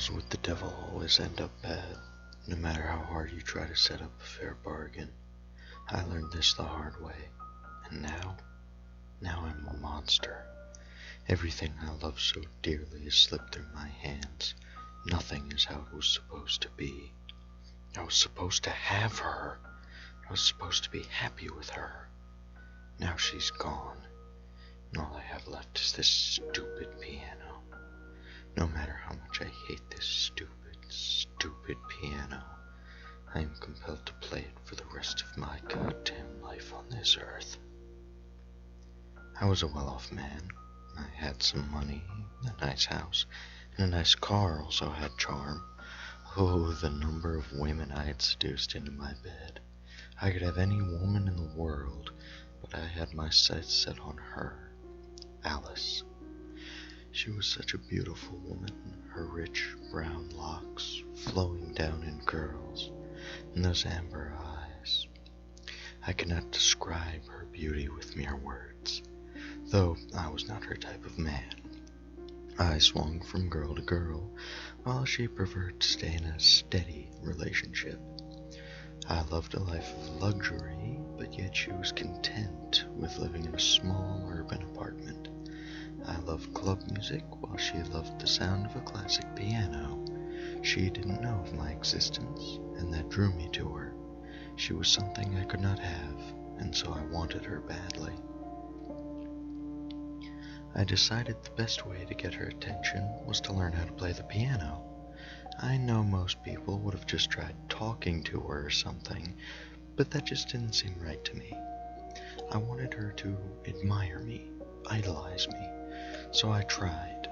Deals with the devil always end up bad, no matter how hard you try to set up a fair bargain. I learned this the hard way, and now I'm a monster. Everything I love so dearly has slipped through my hands. Nothing is how it was supposed to be. I was supposed to have her. I was supposed to be happy with her. Now she's gone, and all I have left is this stupid piano. No matter how much I hate this stupid piano, I am compelled to play it for the rest of my goddamn life on this earth. I was a well-off man. I had some money, a nice house, and a nice car also had charm. Oh, the number of women I had seduced into my bed. I could have any woman in the world, but I had my sights set on her, Alice. She was such a beautiful woman, her rich brown locks flowing down in curls, and those amber eyes. I cannot describe her beauty with mere words, though I was not her type of man. I swung from girl to girl, while she preferred to stay in a steady relationship. I loved a life of luxury, but yet she was content with living in a small urban apartment. I loved club music, while she loved the sound of a classic piano. She didn't know of my existence, and that drew me to her. She was something I could not have, and so I wanted her badly. I decided the best way to get her attention was to learn how to play the piano. I know most people would have just tried talking to her or something, but that just didn't seem right to me. I wanted her to admire me, idolize me, so I tried,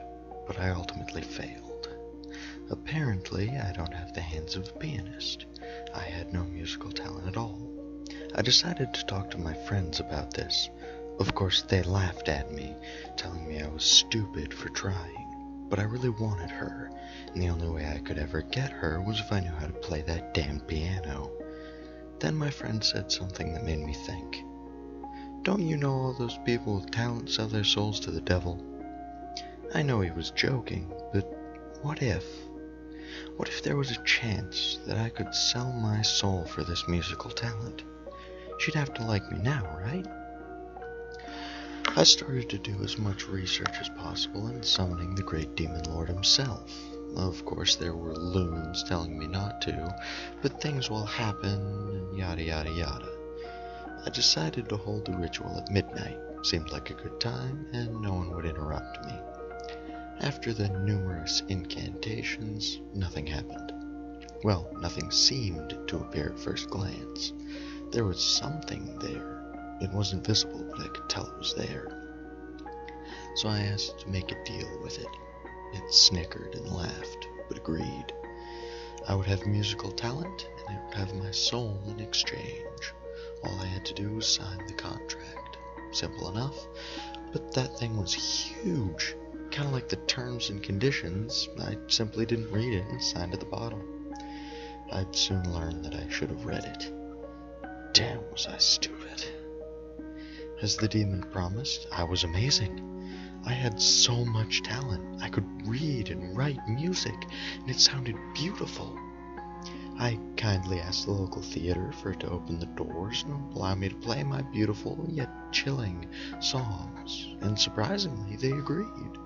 but I ultimately failed. Apparently, I don't have the hands of a pianist. I had no musical talent at all. I decided to talk to my friends about this. Of course, they laughed at me, telling me I was stupid for trying, but I really wanted her, and the only way I could ever get her was if I knew how to play that damn piano. Then my friend said something that made me think. Don't you know all those people with talent sell their souls to the devil? I know he was joking, but what if? What if there was a chance that I could sell my soul for this musical talent? She'd have to like me now, right? I started to do as much research as possible in summoning the great demon lord himself. Of course, there were loons telling me not to, but things will happen, and yada yada yada. I decided to hold the ritual at midnight. Seemed like a good time, and no one would interrupt me. After the numerous incantations, nothing happened. Well, nothing seemed to appear at first glance. There was something there. It wasn't visible, but I could tell it was there. So I asked to make a deal with it. It snickered and laughed, but agreed. I would have musical talent, and it would have my soul in exchange. All I had to do was sign the contract. Simple enough, but that thing was huge. Kind of like the terms and conditions. I simply didn't read it and signed at the bottom. I'd soon learn that I should have read it. Damn, was I stupid. As the demon promised, I was amazing. I had so much talent. I could read and write music, and it sounded beautiful. I kindly asked the local theater for it to open the doors and allow me to play my beautiful yet chilling songs, and surprisingly, they agreed.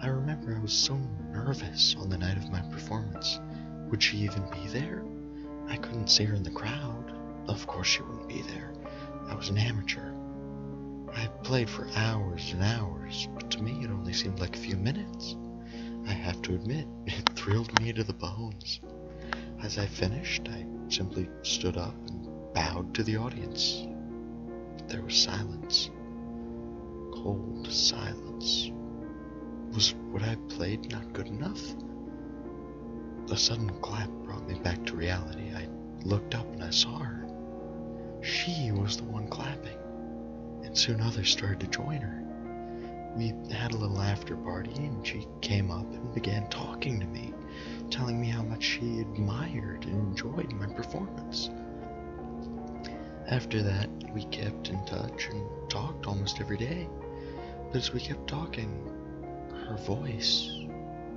I remember I was so nervous on the night of my performance. Would she even be there? I couldn't see her in the crowd. Of course she wouldn't be there. I was an amateur. I played for hours and hours, but to me it only seemed like a few minutes. I have to admit, it thrilled me to the bones. As I finished, I simply stood up and bowed to the audience. But there was silence. Cold silence. Was what I played not good enough? A sudden clap brought me back to reality. I looked up and I saw her. She was the one clapping, and soon others started to join her. We had a little after party, and she came up and began talking to me, telling me how much she admired and enjoyed my performance. After that, we kept in touch and talked almost every day. But as we kept talking, her voice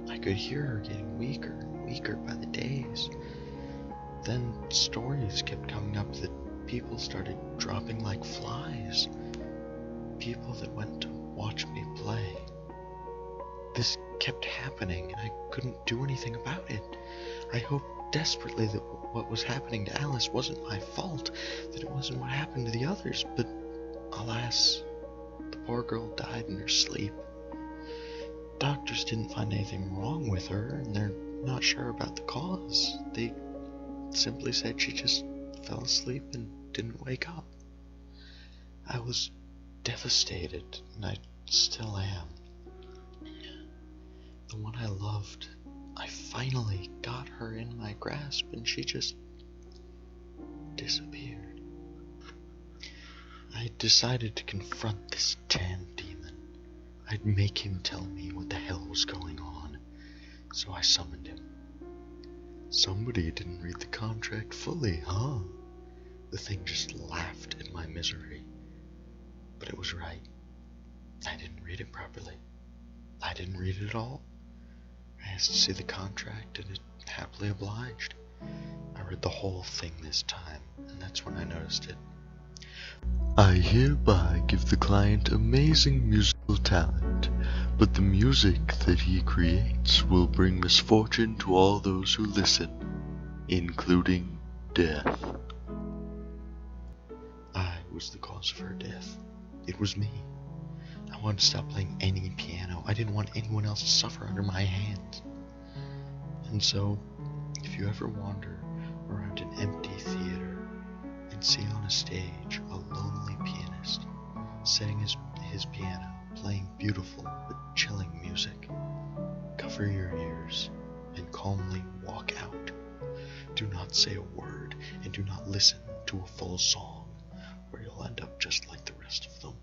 I could hear her getting weaker and weaker by the days. Then stories kept coming up that people started dropping like flies. People that went to watch me play. This kept happening and I couldn't do anything about it. I hoped desperately that what was happening to Alice wasn't my fault, that it wasn't what happened to the others, but alas, the poor girl died in her sleep. Doctors didn't find anything wrong with her, and they're not sure about the cause. They simply said she just fell asleep and didn't wake up. I was devastated, and I still am. The one I loved, I finally got her in my grasp, and she just disappeared. I decided to confront this tan demon. I'd make him tell me what the hell was going on, so I summoned him. Somebody didn't read the contract fully, huh? The thing just laughed at my misery. But it was right. I didn't read it properly. I didn't read it at all. I asked to see the contract, and it happily obliged. I read the whole thing this time, and that's when I noticed it. I hereby give the client amazing musical talent, but the music that he creates will bring misfortune to all those who listen, including death. I was the cause of her death. It was me. I wanted to stop playing any piano. I didn't want anyone else to suffer under my hands. And so, if you ever wander around an empty theater and see on a stage a lonely pianist setting his piano, playing beautiful but chilling music, cover your ears and calmly walk out. Do not say a word and do not listen to a full song, or you'll end up just like the rest of them.